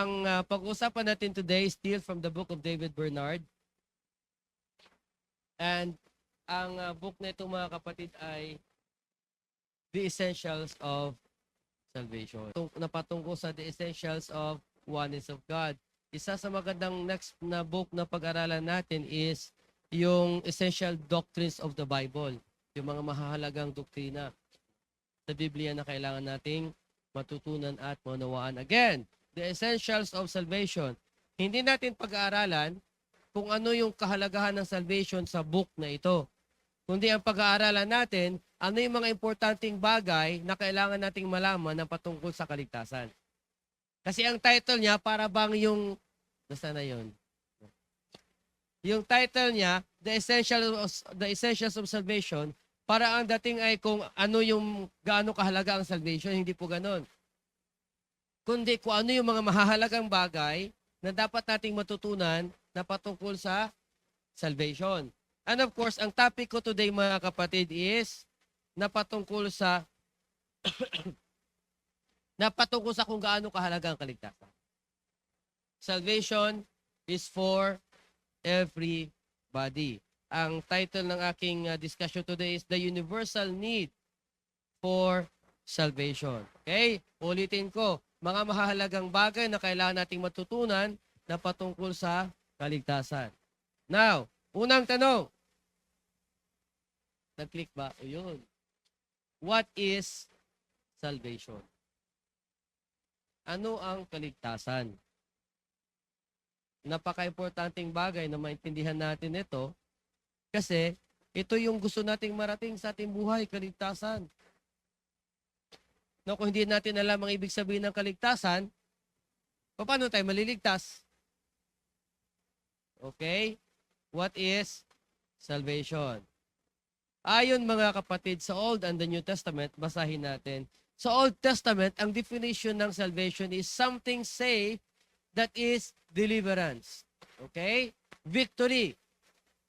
Ang pag-uusapan natin today is still from the book of David Bernard. And ang book na ito mga kapatid ay The Essentials of Salvation. Napatungkol sa The Essentials of Oneness of God. Isa sa magandang next na book na pag-aralan natin is yung Essential Doctrines of the Bible. Yung mga mahahalagang doktrina sa Biblia na kailangan nating matutunan at maunawaan. Again, The Essentials of Salvation. Hindi natin pag-aaralan kung ano yung kahalagahan ng salvation sa book na ito. Kundi ang pag-aaralan natin, ano yung mga importanteng bagay na kailangan nating malaman na patungkol sa kaligtasan. Kasi ang title niya, para bang yung, nasa na yun? Yung title niya, The Essentials of Salvation, para ang dating ay kung ano yung gaano kahalaga ang salvation, hindi po ganon. Kundi kung ano yung mga mahahalagang bagay na dapat nating matutunan na patungkol sa salvation. And of course, ang topic ko today mga kapatid is napatungkol sa kung gaano kahalaga ang kaligtasan. Salvation is for everybody. Ang title ng aking discussion today is The Universal Need for Salvation. Okay? Ulitin ko, mga mahahalagang bagay na kailangan nating matutunan na patungkol sa kaligtasan. Now, unang tanong. Nag-click ba? O yun. What is salvation? Ano ang kaligtasan? Napaka-importanting bagay na maintindihan natin ito kasi ito yung gusto nating marating sa ating buhay, kaligtasan. No, kung hindi natin alam ang ibig sabihin ng kaligtasan, paano tayo maliligtas? Okay? What is salvation? Ayon mga kapatid sa Old and the New Testament, basahin natin. Sa Old Testament, ang definition ng salvation is something safe that is deliverance. Okay? Victory.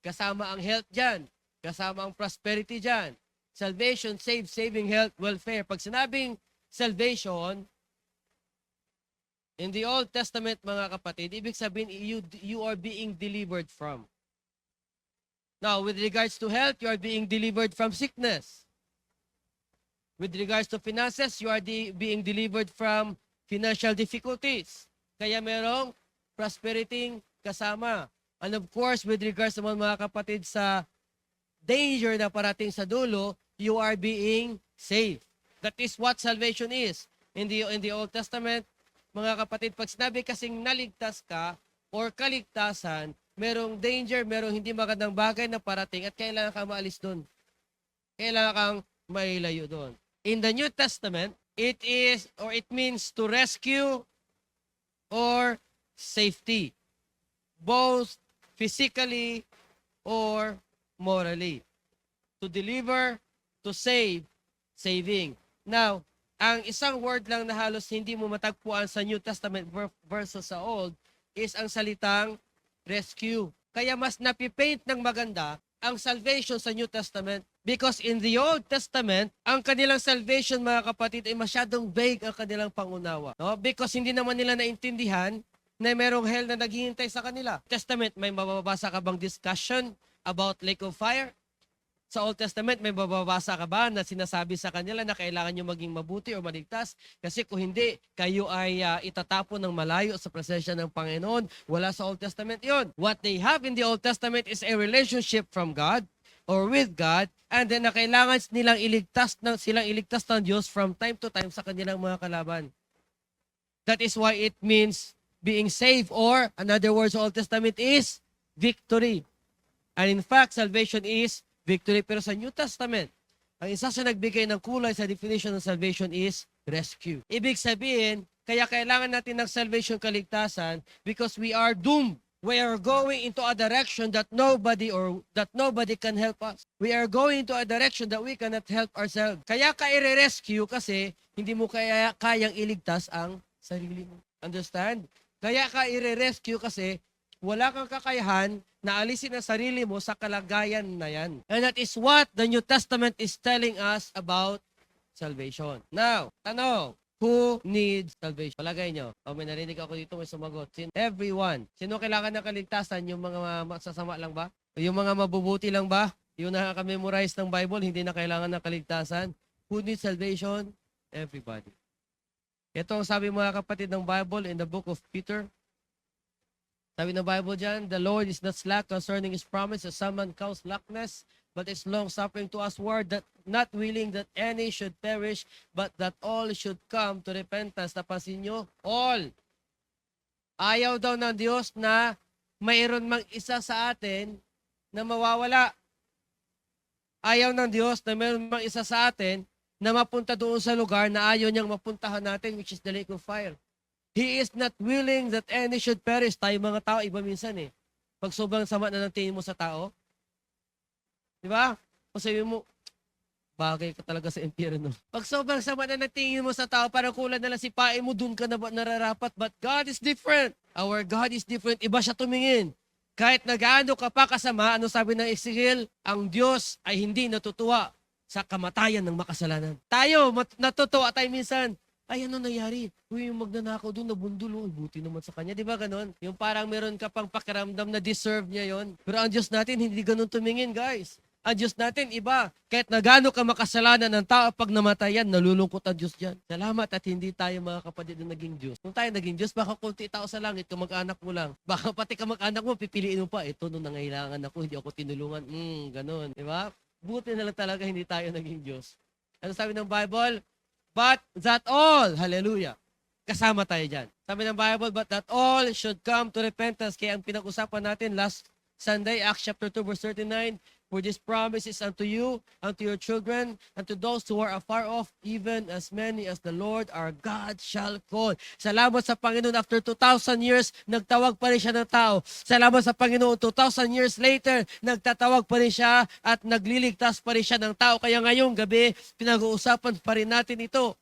Kasama ang health dyan. Kasama ang prosperity dyan. Salvation, saving health, welfare. Pag sinabing salvation, in the Old Testament, mga kapatid, ibig sabihin, you are being delivered from. Now, with regards to health, you are being delivered from sickness. With regards to finances, you are being delivered from financial difficulties. Kaya merong prosperity kasama. And of course, with regards naman mga kapatid sa danger na parating sa dulo, you are being saved. That is what salvation is. In the Old Testament, mga kapatid, pag sinabi kasing naligtas ka or kaligtasan, merong danger, merong hindi magandang bagay na parating at kailangan kang maalis doon. Kailangan kang mailayo doon. In the New Testament, it means to rescue or safety, both physically or morally. To deliver, to save, saving. Now, ang isang word lang na halos hindi mo matagpuan sa New Testament versus sa Old is ang salitang rescue. Kaya mas napipaint ng maganda ang salvation sa New Testament because in the Old Testament, ang kanilang salvation mga kapatid ay masyadong vague ang kanilang pangunawa. No? Because hindi naman nila naintindihan na merong hell na naghihintay sa kanila. Testament, may mababasa ka bang discussion about lake of fire? Sa Old Testament, may mababasa ka ba na sinasabi sa kanila na kailangan nyo maging mabuti o maligtas? Kasi kung hindi, kayo ay itatapon ng malayo sa presensya ng Panginoon. Wala sa Old Testament yon. What they have in the Old Testament is a relationship from God or with God, and then na kailangan silang iligtas ng Diyos from time to time sa kanilang mga kalaban. That is why it means being saved, or another word sa Old Testament is victory. And in fact, salvation is victory. Pero sa New Testament, ang isa sa nagbigay ng kulay sa definition ng salvation is rescue. Ibig sabihin, kaya kailangan natin ng salvation, kaligtasan, because we are doomed. We are going into a direction that nobody can help us. We are going into a direction that we cannot help ourselves. Kaya ka i-rescue kasi hindi mo kayang iligtas ang sarili mo. Understand? Kaya ka i-rescue kasi wala kang kakayahan na alisin ang sarili mo sa kalagayan na yan. And that is what the New Testament is telling us about salvation. Now, tanong, who needs salvation. Palagay nyo. May narinig ako dito, may sumagot. Everyone. Sino kailangan ng kaligtasan? Yung mga masasama lang ba? Yung mga mabubuti lang ba? Yung nakaka-memorize ng Bible, hindi na kailangan ng kaligtasan? Who needs salvation? Everybody. Ito ang sabi mga kapatid ng Bible in the book of Peter. Sabi ng Bible dyan, the Lord is not slack concerning His promise, as some man counts slackness, but is long-suffering to usward, that not willing that any should perish, but that all should come to repentance. Napansin nyo? All. Ayaw daw ng Diyos na mayroon mang isa sa atin na mawawala. Ayaw ng Diyos na mayroon mang isa sa atin na mapunta doon sa lugar na ayaw niyang mapuntahan natin, which is the lake of fire. He is not willing that any should perish. Tayo mga tao, iba minsan eh. Pag sobrang sama na ng tingin mo sa tao, di ba? Kung sabi mo, bagay ka talaga sa impyerno. Pag sobrang sama na ng tingin mo sa tao, parang kulang na lang si pae mo, dun ka na nararapat. But God is different. Our God is different. Iba siya tumingin. Kahit na gaano ka pa kasama, ano sabi ng Ezekiel? Ang Diyos ay hindi natutuwa sa kamatayan ng makasalanan. Tayo, natutuwa tayo minsan. Ay, ano nangyari? Uy, yung magnanakaw doon, nabundol. Buti naman sa kanya. Di ba ganon? Yung parang meron ka pang pakiramdam na deserve niya yon. Pero ang Diyos natin, hindi ganon tumingin, guys. Ang Diyos natin, iba. Kahit na gaano ka makasalanan ng tao, pag namatayan, nalulungkot ang Diyos dyan. Salamat at hindi tayo mga kapatid na naging Diyos. Kung tayo naging Diyos, baka kunti tao sa langit, kamag-anak mo lang. Baka pati kamag-anak mo, pipiliin mo pa, ito nung nangailangan ako, hindi ako tinulungan. Ganon. Di ba? Buti na lang talaga hindi tayo naging Diyos. Ano sabi ng Bible? But that all, hallelujah, kasama tayo dyan. Sabi ng Bible, but that all should come to repentance. Kaya ang pinag-usapan natin last Sunday, Acts chapter 2, verse 39, for this promise is unto you, unto your children, and to those who are afar off, even as many as the Lord our God shall call. Salamat sa Panginoon, after 2,000 years, nagtawag pa rin siya ng tao. Salamat sa Panginoon, 2,000 years later, nagtatawag pa rin siya at nagliligtas pa rin siya ng tao. Kaya ngayong gabi, pinag-uusapan pa rin natin ito.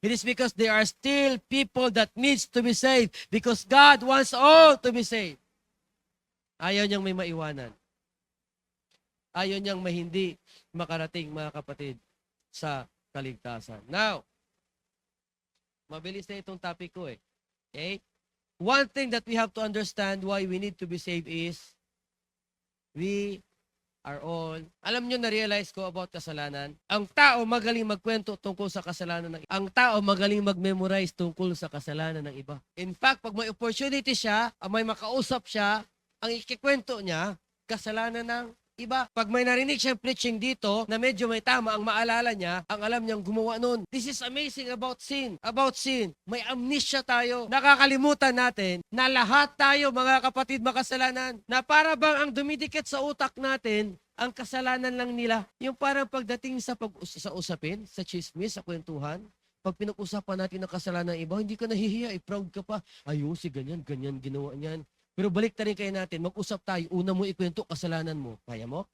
It is because there are still people that needs to be saved, because God wants all to be saved. Ayaw niyang may maiwanan. Ayaw niyang may hindi makarating, mga kapatid, sa kaligtasan. Now, mabilis na itong topic ko eh. Okay? One thing that we have to understand why we need to be saved is we are all, alam nyo, na-realize ko about kasalanan, ang tao magaling magkwento tungkol sa kasalanan ng iba. Ang tao magaling mag-memorize tungkol sa kasalanan ng iba. In fact, pag may opportunity siya, may makausap siya, ang ikikwento niya, kasalanan ng iba. Pag may narinig siyang preaching dito na medyo may tama, ang maalala niya, ang alam niyang gumawa noon. This is amazing about sin. About sin. May amnesia tayo. Nakakalimutan natin na lahat tayo, mga kapatid, makasalanan. Na para bang ang dumidikit sa utak natin, ang kasalanan lang nila. Yung parang pagdating sa usapin, sa chismis, sa kwentuhan, pag pinag-usapan natin ang kasalanan ng iba, hindi ka nahihiya, proud ka pa. Ayun, si ganyan ginawa niyan. Pero balik na rin kayo natin, mag-usap tayo, una mo ikwento kasalanan mo. Kaya mo?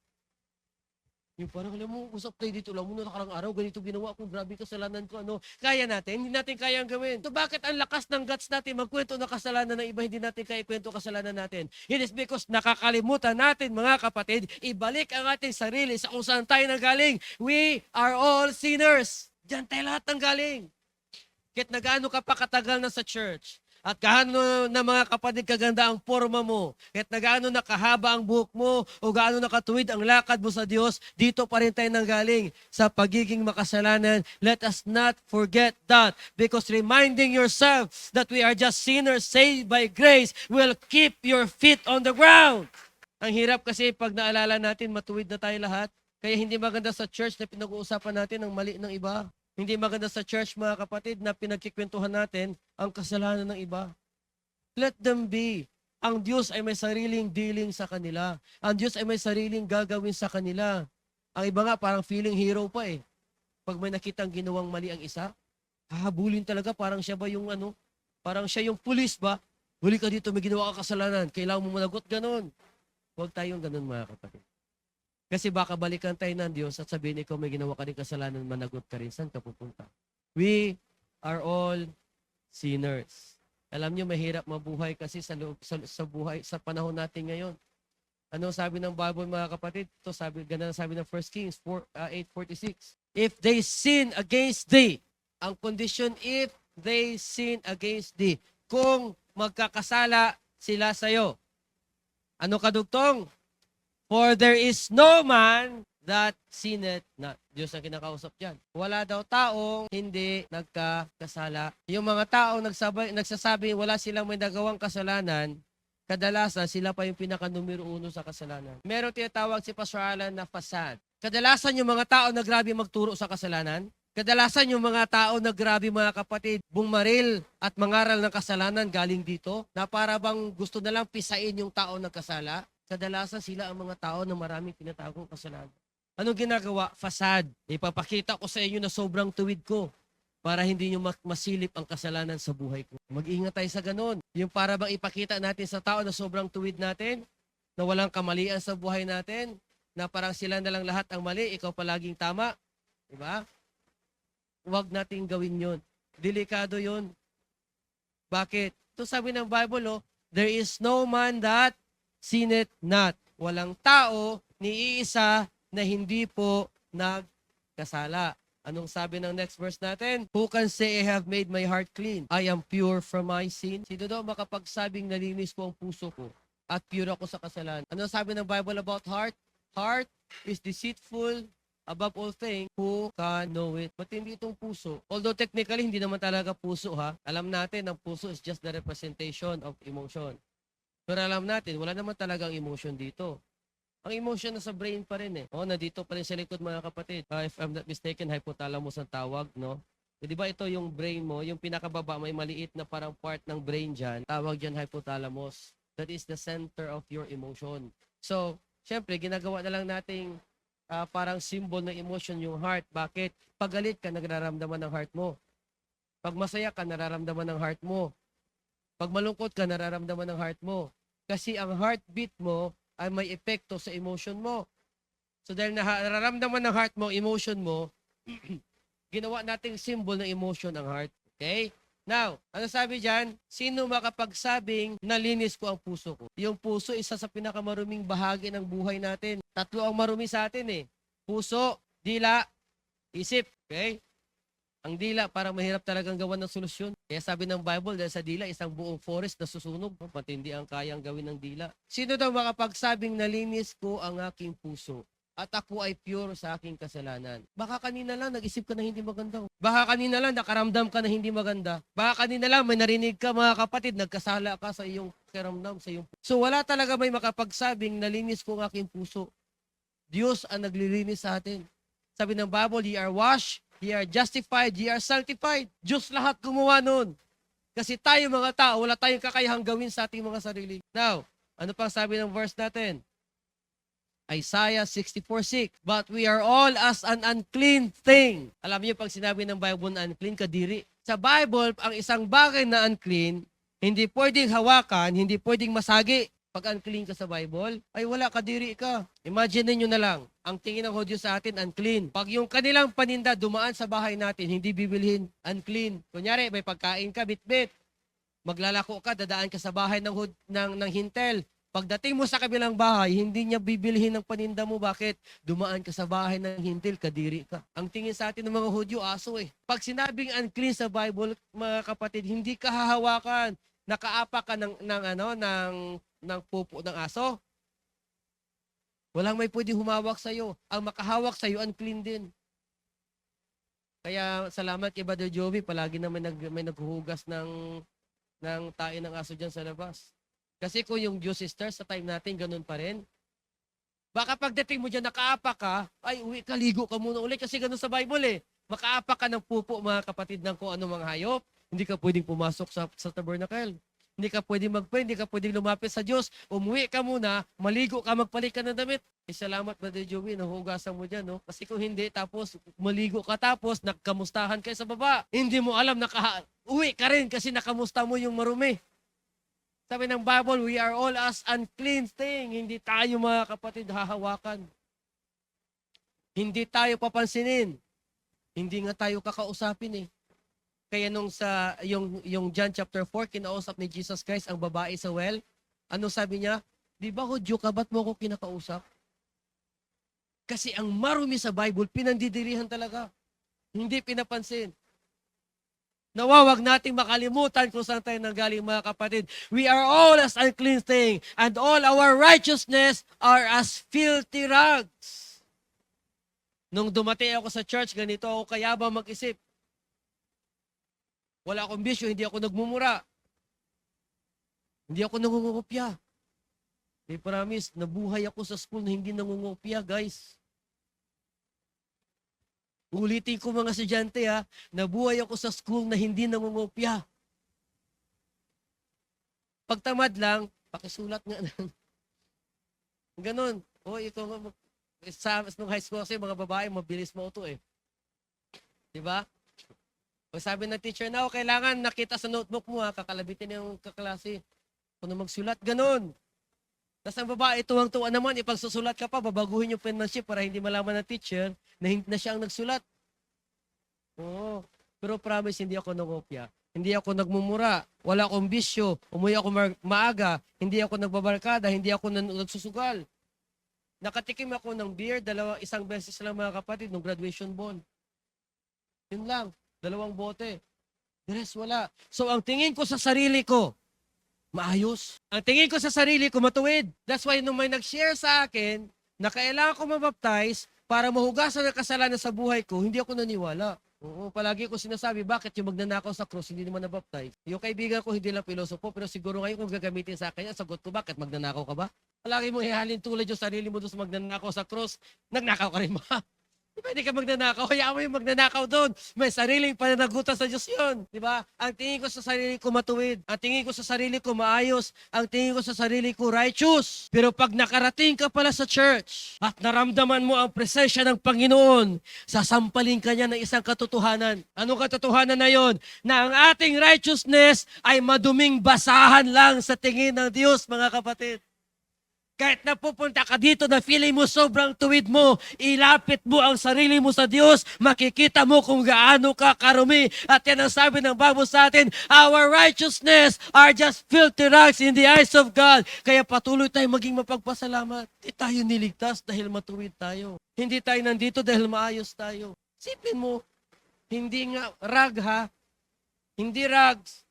Yung parang, alam mo, usap tayo dito, alam mo, nakarang araw, ganito ginawa ko, grabe kasalanan ko, ano. Kaya natin, hindi natin kayang gawin. So bakit ang lakas ng guts natin magkwento ng kasalanan ng iba, hindi natin kaya ikwento kasalanan natin? It is because nakakalimutan natin, mga kapatid, ibalik ang ating sarili sa kung saan tayo nanggaling. We are all sinners. Diyan tayo lahat nanggaling. Kahit na gaano ka pa katagal na sa church, at gaano na, mga kapatid, kaganda ang forma mo, kahit na gaano na kahaba ang buhok mo, o gaano nakatuwid ang lakad mo sa Diyos, dito pa rin tayo nanggaling sa pagiging makasalanan. Let us not forget that, because reminding yourself that we are just sinners saved by grace will keep your feet on the ground. Ang hirap kasi pag naalala natin, matuwid na tayo lahat. Kaya hindi maganda sa church na pinag-uusapan natin ang mali ng iba. Hindi maganda sa church, mga kapatid, na pinagkikwentuhan natin ang kasalanan ng iba. Let them be. Ang Diyos ay may sariling dealing sa kanila. Ang Diyos ay may sariling gagawin sa kanila. Ang iba nga parang feeling hero pa eh. Pag may nakitang ginawang mali ang isa, hahabulin talaga, parang siya ba yung parang siya yung pulis ba? Huli ka dito, may ginawa ka kasalanan, kailangan mo managot, ganon. Huwag tayong ganon, mga kapatid. Kasi baka balikan tayo ng Diyos at sabihin, ikaw may ginawa ka rin kasalanan, managot ka rin. Saan ka pupunta? We are all sinners. Alam nyo, mahirap mabuhay kasi sa buhay, sa panahon natin ngayon. Ano sabi ng Bible, mga kapatid? Ito sabi ng 1 Kings 8:46. If they sin against thee, Ang condition if they sin against thee. Kung magkakasala sila sa'yo. Ano kadugtong? For there is no man that sinneth not. Diyos ang kinakausap dyan. Wala daw taong hindi nagkakasala. Yung mga taong nagsasabi wala silang may nagawang kasalanan, kadalasan sila pa yung pinaka-numero 1 sa kasalanan. Meron tinatawag si Pastor Alan na fasad. Kadalasan yung mga tao na grabe magturo sa kasalanan, kadalasan yung mga tao na grabe mga kapatid, bumaril at mangaral ng kasalanan galing dito, na para bang gusto na lang pisain yung tao nagkasala, kadalasan sila ang mga tao na maraming pinatagong kasalanan. Anong ginagawa? Fasad. Ipapakita ko sa inyo na sobrang tuwid ko para hindi nyo masilip ang kasalanan sa buhay ko. Mag-ingat tayo sa ganun. Yung para bang ipakita natin sa tao na sobrang tuwid natin, na walang kamalian sa buhay natin, na parang sila na lang lahat ang mali, ikaw palaging tama. Diba? Huwag nating gawin yun. Delikado yun. Bakit? Ito sabi ng Bible, there is no man that sinneth not. Walang tao ni iisa na hindi po nagkasala. Anong sabi ng next verse natin? Who can say, I have made my heart clean? I am pure from my sin. Sino daw makapagsabing nalinis ko ang puso ko at pure ako sa kasalanan? Anong sabi ng Bible about heart? Heart is deceitful above all things. Who can know it? Matindi itong puso. Although technically, hindi naman talaga puso ha. Alam natin, ang puso is just the representation of emotion. Pero alam natin, wala naman talagang emotion dito. Ang emotion nasa brain pa rin eh. Nandito pa rin sa likod mga kapatid. If I'm not mistaken, hypothalamus ang tawag, no? E, di ba ito yung brain mo, yung pinakababa, may maliit na parang part ng brain dyan. Tawag dyan hypothalamus. That is the center of your emotion. So, syempre, ginagawa na lang nating parang symbol ng emotion yung heart. Bakit? Pag galit ka, nararamdaman ng heart mo. Pag masaya ka, nararamdaman ng heart mo. Pag malungkot ka, nararamdaman ng heart mo. Kasi ang heartbeat mo ay may epekto sa emotion mo. So dahil nararamdaman ng heart mo, emotion mo, ginawa nating symbol ng emotion ang heart. Okay? Now, ano sabi dyan? Sino makapagsabing nalinis ko ang puso ko? Yung puso, isa sa pinakamaruming bahagi ng buhay natin. 3 ang marumi sa atin eh. Puso, dila, isip. Okay? Ang dila, parang mahirap talagang gawan ng solusyon. Kaya sabi ng Bible, dahil sa dila, isang buong forest na susunog. Matindi ang kayang gawin ng dila. Sino daw makapagsabing nalinis ko ang aking puso at ako ay pure sa aking kasalanan? Baka kanina lang nag-isip ka na hindi maganda. Baka kanina lang nakaramdam ka na hindi maganda. Baka kanina lang may narinig ka mga kapatid, nagkasala ka sa iyong karamdam, sa iyong. So wala talaga may makapagsabing nalinis ko ang aking puso. Diyos ang naglilinis sa atin. Sabi ng Bible, ye are washed, ye are justified, ye are sanctified. Diyos lahat gumawa nun. Kasi tayo mga tao, wala tayong kakayahang gawin sa ating mga sarili. Now, ano pang sabi ng verse natin? Isaiah 64:6. But we are all as an unclean thing. Alam niyo pag sinabi ng Bible na unclean, kadiri. Sa Bible, ang isang bagay na unclean, hindi pwedeng hawakan, hindi pwedeng masagi. Pag unclean ka sa Bible, ay wala, kadiri ka. Imagine niyo na lang, ang tingin ng Hudyo sa atin, unclean. Pag yung kanilang paninda dumaan sa bahay natin, hindi bibilhin, unclean. Kunyari, may pagkain ka, bit-bit. Maglalako ka, dadaan ka sa bahay ng hintel. Pagdating mo sa kabilang bahay, hindi niya bibilhin ng paninda mo. Bakit? Dumaan ka sa bahay ng hintel, kadiri ka. Ang tingin sa atin ng mga Hudyo, aso eh. Pag sinabing unclean sa Bible, mga kapatid, hindi ka hahawakan. Nakaapa ka ng pupo ng aso. Walang may pwedeng humawak sa'yo. Ang makahawak sa'yo, unclean din. Kaya salamat kay Brother Joey, palagi na may naghuhugas ng tae ng aso dyan sa labas. Kasi kung yung Diyos sister, sa time natin, ganun pa rin. Baka pagdating mo dyan, nakaapa ka, ay uwi ka, ligo ka muna ulit. Kasi ganun sa Bible eh. Makaapa ka ng pupo, mga kapatid, ng kung ano mga hayop. Hindi ka pwedeng pumasok sa tabernacle. Hindi ka pwedeng mag-pray, hindi ka pwedeng lumapit sa Diyos. Umuwi ka muna, maligo ka, magpalit ka ng damit. Salamat, Brother Joey, nahugasan mo dyan, no? Kasi kung hindi, tapos maligo ka, tapos nagkamustahan kayo sa baba. Hindi mo alam, uwi ka rin kasi nakamusta mo yung marumi. Sabi ng Bible, we are all as unclean thing. Hindi tayo, mga kapatid, hahawakan. Hindi tayo papansinin. Hindi nga tayo kakausapin eh. Kaya yung John chapter 4, kinausap ni Jesus Christ ang babae sa well. Ano sabi niya? Di ba Hudyo ka, ba't mo ako kinakausap? Kasi ang marumi sa Bible, pinandidirihan talaga. Hindi pinapansin. Nawa, wag nating makalimutan kung saan tayo nanggaling, mga kapatid. We are all as unclean thing, and all our righteousness are as filthy rags. Nung dumating ako sa church, ganito ako kayabang mag-isip. Wala akong bisyo, hindi ako nagmumura. Hindi ako nangungupya. I promise, nabuhay ako sa school na hindi nangungupya, guys. Ulitin ko mga estudyante ha, nabuhay ako sa school na hindi nangungopya. Pagtamad lang, pakisulat nga lang. Ganon. O, ikaw nga, nung high school kasi, mga babae, mabilis mo ito eh. Diba? O sabi ng teacher na, kailangan nakita sa notebook mo ha, kakalabitin yung kaklase. Kung magsulat, ganon. Tapos ang babae, tuwang-tuwa naman, ipagsusulat ka pa, babaguhin yung penmanship para hindi malaman ng teacher na siya ang nagsulat. Oo. Pero promise, hindi ako nangopya. Hindi ako nagmumura. Wala akong bisyo. Umuwi ako maaga. Hindi ako nagbabarkada. Hindi ako nagsusugal. Nakatikim ako ng beer, isang beses lang, mga kapatid, nung graduation ball. Yun lang. 2 bote. The rest, wala. So, ang tingin ko sa sarili ko, maayos. Ang tingin ko sa sarili ko, matuwid. That's why nung may nag-share sa akin na kailangan ko mabaptize para mahugasan ang kasalanan sa buhay ko, hindi ako naniwala. Oo, palagi ko sinasabi, bakit yung magnanakaw sa cross, hindi naman nabaptize? Yung kaibigan ko, hindi lang pilosopo, pero siguro ngayon kung gagamitin sa akin, sagot ko, bakit magnanakaw ka ba? Palagi mo ihalin tulad yung sarili mo doon sa magnanakaw sa cross, nagnakaw ka rin ba? Pwede ka magnanakaw, hayaan mo yung magnanakaw doon. May sariling pananagutan sa Diyos yun. Di ba? Ang tingin ko sa sarili ko matuwid. Ang tingin ko sa sarili ko maayos. Ang tingin ko sa sarili ko righteous. Pero pag nakarating ka pala sa church at naramdaman mo ang presensya ng Panginoon, sasampalin ka niya ng isang katotohanan. Anong katotohanan na yon? Na ang ating righteousness ay maduming basahan lang sa tingin ng Diyos, mga kapatid. Kahit napupunta ka dito na feeling mo sobrang tuwid mo, ilapit mo ang sarili mo sa Diyos, makikita mo kung gaano ka karumi. At yan ang sabi ng Bible sa atin, our righteousness are just filthy rags in the eyes of God. Kaya patuloy tayong maging mapagpasalamat. Hindi tayo niligtas dahil matuwid tayo. Hindi tayo nandito dahil maayos tayo. Sipin mo, hindi nga rag ha, hindi rags.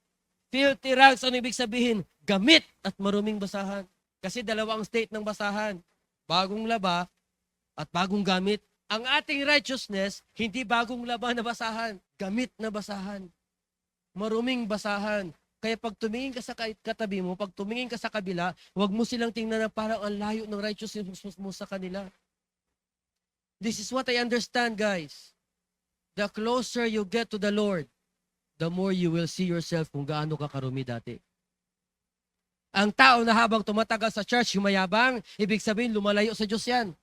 Filthy rags, ano ibig sabihin? Gamit at maruming basahan. Kasi dalawang state ng basahan. Bagong laba at bagong gamit. Ang ating righteousness, hindi bagong laba na basahan. Gamit na basahan. Maruming basahan. Kaya pag tumingin ka sa katabi mo, pag tumingin ka sa kabila, huwag mo silang tingnan na parang ang layo ng righteousness mo sa kanila. This is what I understand, guys. The closer you get to the Lord, the more you will see yourself kung gaano ka karumi dati. Ang tao na habang tumatagal sa church, humayabang, ibig sabihin lumalayo sa Diyos yan.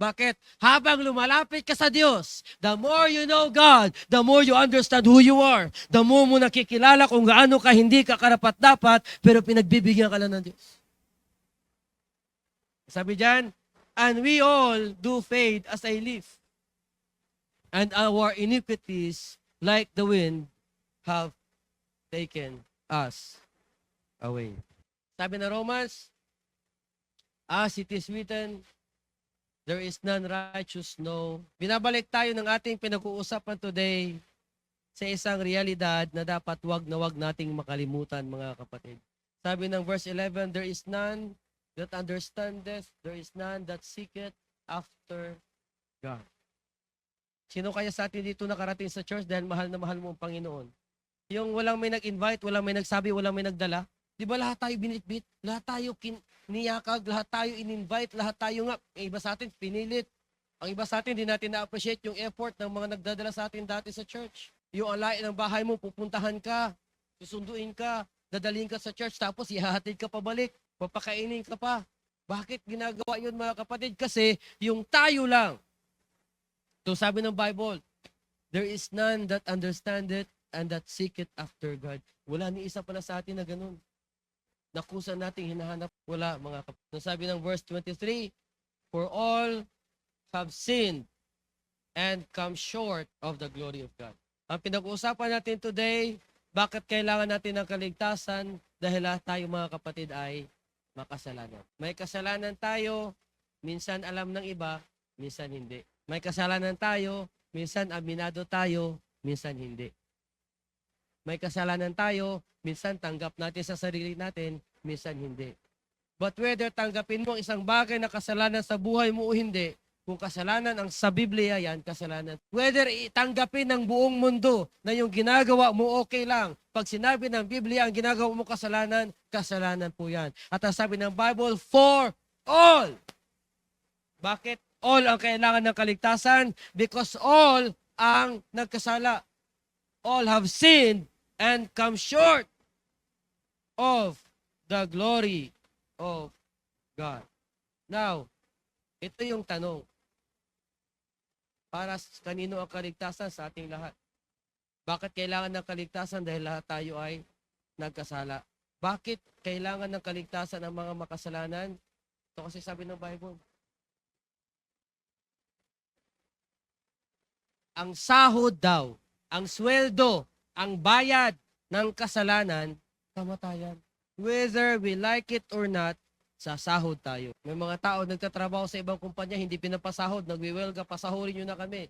Bakit? Habang lumalapit ka sa Diyos, the more you know God, the more you understand who you are. The more mo nakikilala kung gaano ka hindi ka karapat-dapat, pero pinagbibigyan ka lang ng Diyos. Sabi dyan, and we all do fade as a leaf. And our iniquities, like the wind, have taken us away. Sabi na Romans, as it is written, there is none righteous, no. Binabalik tayo ng ating pinag-uusapan today sa isang realidad na dapat wag na wag nating makalimutan, mga kapatid. Sabi ng verse 11, there is none that understandeth, there is none that seeketh after God. Sino kaya sa atin dito nakarating sa church dahil mahal na mahal mo ang Panginoon? Yung walang may nag-invite, walang may nagsabi, walang may nagdala. Di ba lahat tayo binitbit? Lahat tayo niyakag, lahat tayo in-invite, lahat tayo nga, iba sa atin pinilit. Ang iba sa atin, hindi natin na-appreciate yung effort ng mga nagdadala sa atin dati sa church. Yung alain ng bahay mo, pupuntahan ka, susunduin ka, dadalhin ka sa church, tapos ihahatid ka pabalik, papakainin ka pa. Bakit ginagawa yun, mga kapatid? Kasi yung tayo lang. So sabi ng Bible, there is none that understandeth and that seeketh after God. Wala ni isa pala sa atin na ganun. Nakusa nating hinahanap, wala, mga kapatid. So sabi ng verse 23, for all have sinned and come short of the glory of God. Ang pinag-uusapan natin today, bakit kailangan natin ng kaligtasan? Dahil lahat tayo, mga kapatid, ay makasalanan. May kasalanan tayo, minsan alam ng iba, minsan hindi. May kasalanan tayo, minsan aminado tayo, minsan hindi. May kasalanan tayo, minsan tanggap natin sa sarili natin, minsan hindi. But whether tanggapin mo ang isang bagay na kasalanan sa buhay mo o hindi, kung kasalanan ang sa Biblia yan, kasalanan. Whether tanggapin ng buong mundo na yung ginagawa mo okay lang. Pag sinabi ng Biblia ang ginagawa mo kasalanan, kasalanan po yan. At ang sabi ng Bible, for all. Bakit all ang kailangan ng kaligtasan? Because all ang nagkasala. All have sinned and come short of the glory of God. Now, ito yung tanong. Para kanino ang kaligtasan? Sa ating lahat. Bakit kailangan ng kaligtasan? Dahil lahat tayo ay nagkasala. Bakit kailangan ng kaligtasan ng mga makasalanan? Ito kasi sabi ng Bible. Ang sahod daw, ang sweldo, ang bayad ng kasalanan, kamatayan. Whether we like it or not, sasahod tayo. May mga tao nagtatrabaho sa ibang kumpanya, hindi pinapasahod, nagwiwelga, pasahurin nyo na kami.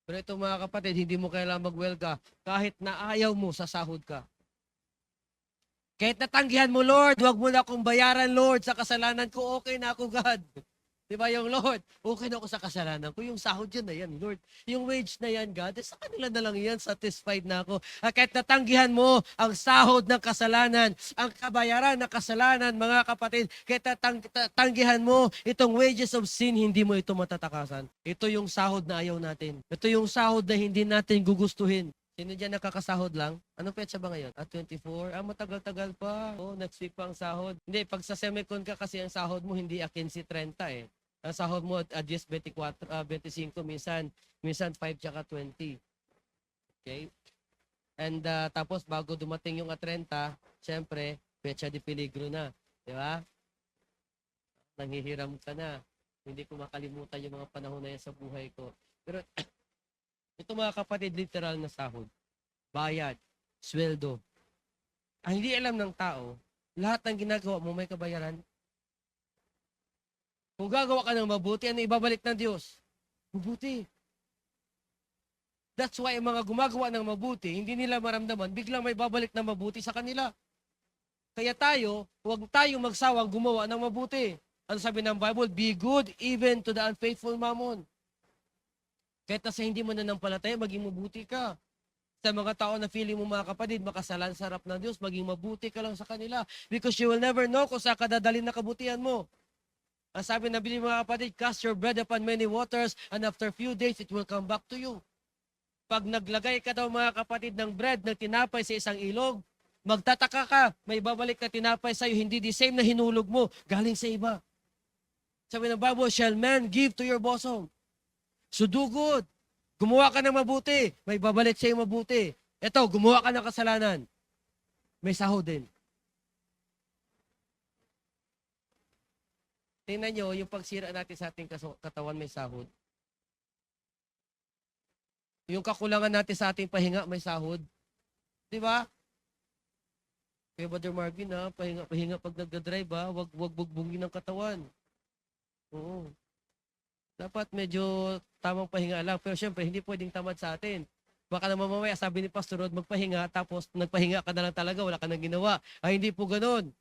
Pero ito mga kapatid, hindi mo kailangan magwelga. Kahit na ayaw mo, sasahod ka. Kahit natanggihan mo, Lord, wag mo na akong bayaran, Lord, sa kasalanan ko, okay na ako, God. Diba yung Lord, okay na ako sa kasalanan ko, yung sahod yun na yan, Lord. Yung wage na yan, God, sa kanila na lang yan, satisfied na ako. At kahit natanggihan mo ang sahod ng kasalanan, ang kabayaran ng kasalanan, mga kapatid, kahit natanggihan mo itong wages of sin, hindi mo ito matatakasan. Ito yung sahod na ayaw natin. Ito yung sahod na hindi natin gugustuhin. Sino dyan nakakasahod lang? Anong petsa ba ngayon? 24? Matagal-tagal pa. Next week pa ang sahod. Hindi, pag sa semicon ka kasi ang sahod mo, hindi akin si 30 eh. Ang sahod mo, 10, 24, 25, minsan 5 tsaka 20. Okay? And tapos bago dumating yung 30, syempre, petsa de peligro na. Di ba? Nanghihiram ka na. Hindi ko makalimutan yung mga panahon na yan sa buhay ko. Pero ito mga kapatid, literal na sahod. Bayad. Sweldo. Ang hindi alam ng tao, lahat ng ginagawa mo may kabayaran. Kung gagawa ka ng mabuti, ano ibabalik ng Diyos? Mabuti. That's why ang mga gumagawa ng mabuti, hindi nila maramdaman, biglang may babalik na mabuti sa kanila. Kaya tayo, huwag tayong magsawang gumawa ng mabuti. Ano sabi ng Bible? Be good even to the unfaithful mammon. Kahit nasa hindi mo nanampalataya, maging mabuti ka. Sa mga tao na feeling mo mga kapatid, makasalan sa harap ng Diyos, maging mabuti ka lang sa kanila. Because you will never know kung saan ka dadalhin na kabutihan mo. Ang sabi ng Biblia mga kapatid, cast your bread upon many waters and after few days it will come back to you. Pag naglagay ka daw mga kapatid ng bread, ng tinapay sa isang ilog, magtataka ka, may babalik na tinapay sa'yo, hindi the same na hinulog mo, galing sa iba. Sabi ng Bible, shall man give to your bosom? So do good. Gumawa ka ng mabuti, may babalik sa'yo mabuti. Ito, gumawa ka ng kasalanan, may sahod din. Tingnan nyo, yung pagsira natin sa ating katawan may sahod. Yung kakulangan natin sa ating pahinga may sahod. Di ba? Kaya Brother Marvin pahinga pag nagdadrive wag bugbungin ng katawan. Oo. Dapat medyo tamang pahinga lang. Pero syempre, hindi pwedeng tamad sa atin. Baka naman mamaya, sabi ni Pastor Rod, magpahinga, tapos nagpahinga ka na lang talaga, wala ka nang ginawa. Ay, hindi po ganun.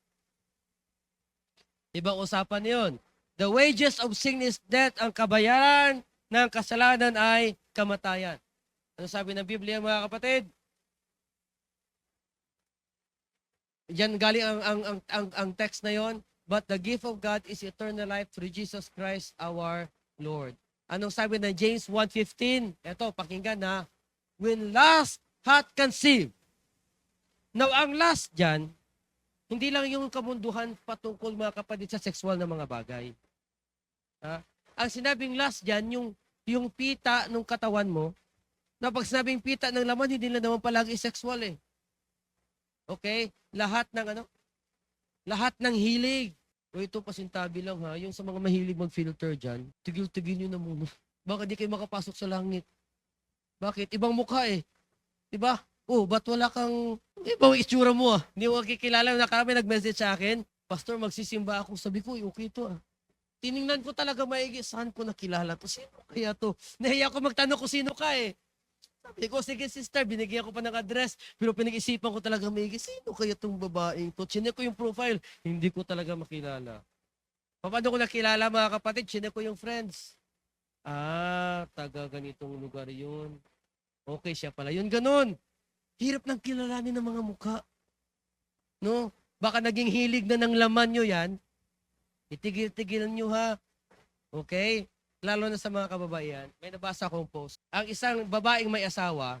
Ibang usapan yon. The wages of sin is death. Ang kabayaran ng kasalanan ay kamatayan. Ano sabi ng Biblia mga kapatid? Diyan galing ang text na yon. But the gift of God is eternal life through Jesus Christ our Lord. Anong sabi ng James 1:15? Ito, pakinggan na. When lust hath conceived. Now, ang lust dyan, hindi lang yung kamunduhan patungkol mga kapatid sa sexual na mga bagay. Ang sinabing lust dyan, yung pita ng katawan mo, na pag sinabing pita ng laman, hindi lang naman palagi sexual eh. Okay? Lahat ng hilig. O ito pasintabi lang yung sa mga mahilig mag-filter dyan, tigil-tigil nyo na muna. Baka di kayo makapasok sa langit. Bakit? Ibang mukha eh. Diba? Ba't wala kang, ibang itsura mo Hindi mo kikilala. Nakarami nag-message sa akin, Pastor, magsisimba ako. Sabi ko, okay to Tiningnan ko talaga maigi, saan ko nakilala to? Sino kaya to? Nahiya ko magtanong kung sino ka eh. Sabi ko, sige sister, binigyan ko pa ng address, pero pinag-isipan ko talaga, Miggy, sino kaya itong babaeng to? Chinek ko yung profile, hindi ko talaga makilala. Paano ko nakilala mga kapatid? Chinek ko yung friends. Ah, taga ganitong lugar yun. Okay, siya pala yun. Ganun. Hirap ng kilalanin ng mga mukha. No? Baka naging hilig na ng laman nyo yan. Itigil-tigilan nyo ha. Okay? Lalo na sa mga kababaihan. May nabasa akong post. Ang isang babaeng may asawa,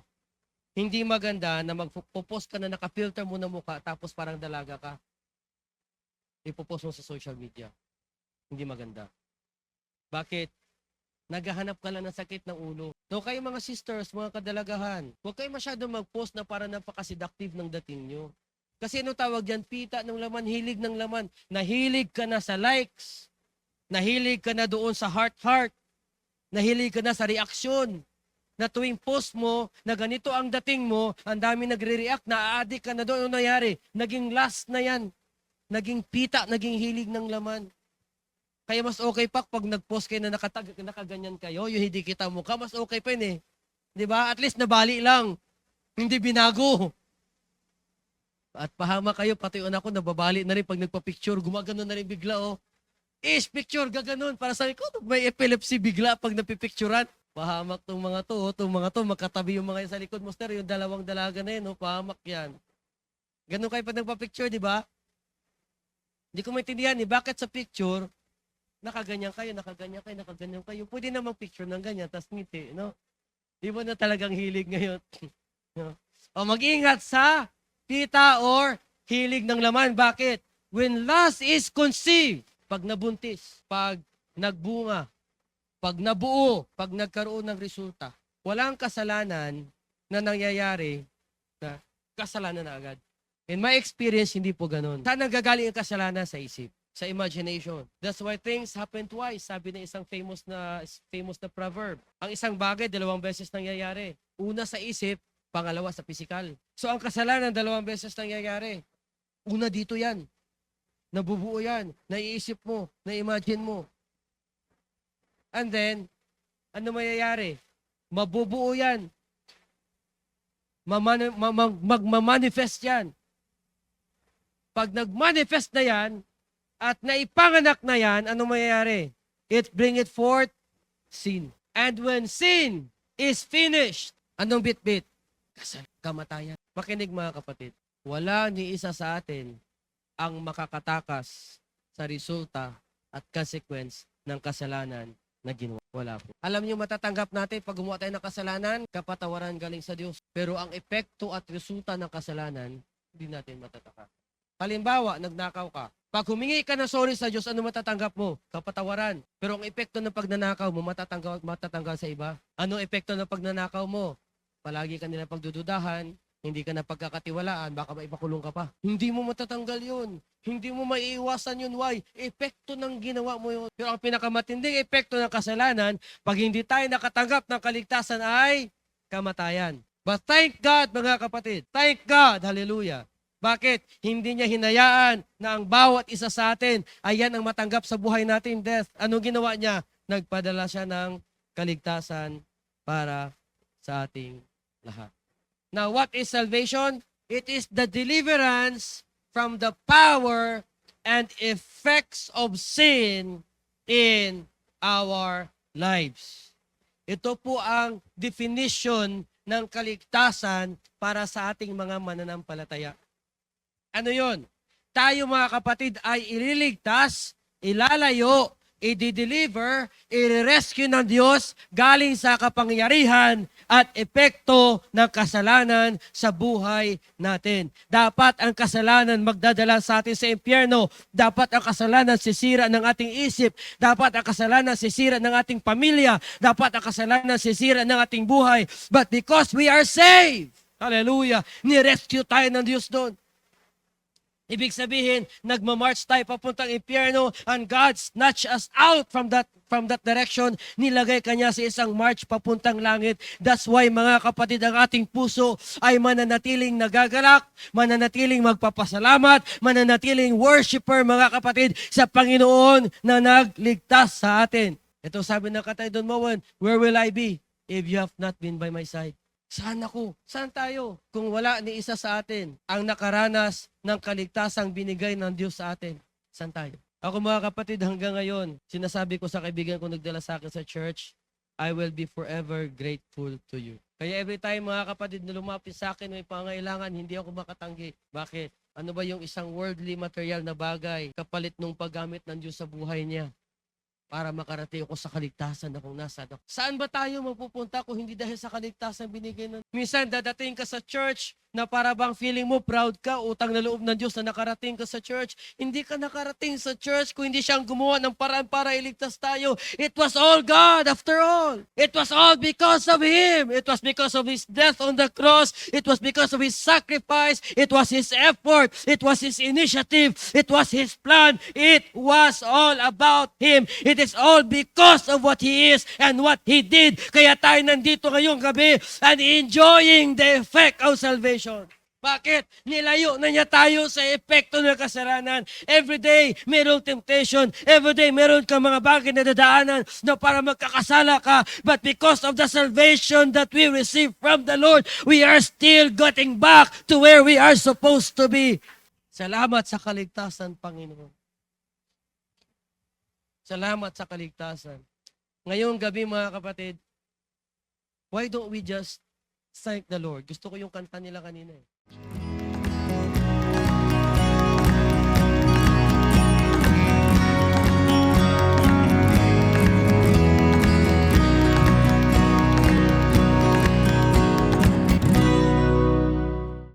hindi maganda na magpo-post ka na nakafilter mo na mukha tapos parang dalaga ka. Ipopost mo sa social media. Hindi maganda. Bakit? Naghahanap ka lang ng sakit ng ulo. So kayo mga sisters, mga kadalagahan, huwag kayo masyadong mag-post na para napaka-seductive ng dating nyo. Kasi ano tawag dyan? Pita ng laman, hilig ng laman. Nahilig ka na sa likes. Nahilig ka na doon sa heart-heart. Nahilig ka na sa reaksyon. Na tuwing post mo, na ganito ang dating mo, ang dami nagre-react, na-addict ka na doon. Ano nangyari? Naging last na yan. Naging pita, naging hilig ng laman. Kaya mas okay pa pag nag-post kayo na nakaganyan kayo, yung hindi kita mukha, mas okay pa yun eh. Di ba? At least nabali lang. Hindi binago. At pahama kayo, pati yung anak ko, nababali na rin pag nagpa-picture, gumagano na rin bigla oh. Picture, gaganon. Para sabi ko, may epilepsy bigla pag napipicturan. Pahamak tong mga to, magkatabi yung mga sa likod mo, yung dalawang dalaga na yun, oh, pahamak yan. Ganun kayo pag nagpa-picture, di ba? Hindi ko maintindihan eh, bakit sa picture, nakaganyan kayo. Pwede namang picture ng ganyan, tas ngiti, no? Di ba na talagang hilig ngayon? No? O mag-ingat sa pita or hilig ng laman. Bakit? When lust is conceived, pag nabuntis, pag nagbunga, pag nabuo, pag nagkaroon ng resulta, walang kasalanan na nangyayari na kasalanan na agad. In my experience, hindi po ganun. Saan nanggagaling ang kasalanan? Sa isip, sa imagination. That's why things happen twice. Sabi ng isang famous na proverb. Ang isang bagay, 2 beses nangyayari. Una sa isip, pangalawa sa physical. So ang kasalanan, 2 beses nangyayari. Una dito yan. Nabubuo yan. Naiisip mo, na-imagine mo. And then, ano mangyayari? Mabubuo yan. Magmamanifest yan. Pag nag-manifest na yan, at naipanganak na yan, ano mangyayari? It bring it forth sin. And when sin is finished, anong bit-bit? Kamatayan. Makinig mga kapatid, wala ni isa sa atin ang makakatakas sa resulta at consequence ng kasalanan na ginawa. Wala po. Alam niyo matatanggap natin pag gumawa tayo ng kasalanan, kapatawaran galing sa Diyos. Pero ang epekto at resulta ng kasalanan, hindi natin matatakas. Halimbawa, nagnakaw ka. Pag humingi ka ng sorry sa Diyos, ano matatanggap mo? Kapatawaran. Pero ang epekto ng pagnanakaw mo, matatanggal sa iba. Ano epekto ng pagnanakaw mo? Palagi ka nila pagdududahan, hindi ka na pagkakatiwalaan, baka maipakulong ka pa. Hindi mo matatanggal yun. Hindi mo maiiwasan yun. Why? Epekto ng ginawa mo yun. Pero ang pinakamatinding epekto ng kasalanan, pag hindi tayo nakatanggap ng kaligtasan ay kamatayan. But thank God, mga kapatid. Thank God. Hallelujah. Bakit? Hindi niya hinayaan na ang bawat isa sa atin ay yan ang matanggap sa buhay natin, death. Ano ginawa niya? Nagpadala siya ng kaligtasan para sa ating lahat. Now, what is salvation? It is the deliverance from the power and effects of sin in our lives. Ito po ang definition ng kaligtasan para sa ating mga mananampalataya. Ano yon? Tayo mga kapatid ay ililigtas, ilalayo, i-deliver, i-rescue ng Diyos galing sa kapangyarihan at epekto ng kasalanan sa buhay natin. Dapat ang kasalanan magdadala sa atin sa impyerno. Dapat ang kasalanan sisira ng ating isip. Dapat ang kasalanan sisira ng ating pamilya. Dapat ang kasalanan sisira ng ating buhay. But because we are saved, hallelujah, ni-rescue tayo ng Diyos doon. Ibig sabihin, nagmamarch tayo papuntang impyerno and God snatched us out from that direction. Nilagay kanya sa isang march papuntang langit. That's why mga kapatid, ang ating puso ay mananatiling nagagalak, mananatiling magpapasalamat, mananatiling worshiper mga kapatid sa Panginoon na nagligtas sa atin. Ito sabi ng Katay Don Moen, where will I be if you have not been by my side? Saan ako? Saan tayo? Kung wala ni isa sa atin ang nakaranas ng kaligtasang binigay ng Diyos sa atin, saan tayo? Ako mga kapatid, hanggang ngayon, sinasabi ko sa kaibigan ko nagdala sa akin sa church, I will be forever grateful to you. Kaya every time mga kapatid na lumapit sa akin may pangailangan, hindi ako makatanggi. Bakit? Ano ba yung isang worldly material na bagay kapalit nung paggamit ng Diyos sa buhay niya? Para makarating ako sa kaligtasan na kung nasa ako. Saan ba tayo mapupunta kung hindi dahil sa kaligtasan binigay ng... Minsan dadating ka sa church na para bang feeling mo proud ka, utang na loob ng Diyos na nakarating ka sa church. Hindi ka nakarating sa church kung hindi siyang gumawa ng paraan para iligtas tayo. It was all God after all. It was all because of Him. It was because of His death on the cross. It was because of His sacrifice. It was His effort. It was His initiative. It was His plan. It was all about Him. It is all because of what He is and what He did. Kaya tayo nandito ngayong gabi and enjoying the effect of salvation. Bakit? Nilayo na niya tayo sa epekto ng kasalanan. Every day, mayroong temptation. Every day, meron kang mga bagay na dadaanan na para magkakasala ka. But because of the salvation that we receive from the Lord, we are still getting back to where we are supposed to be. Salamat sa kaligtasan, Panginoon. Salamat sa kaligtasan. Ngayong gabi, mga kapatid, why don't we just thank the Lord? Gusto ko yung kanta nila kanina eh.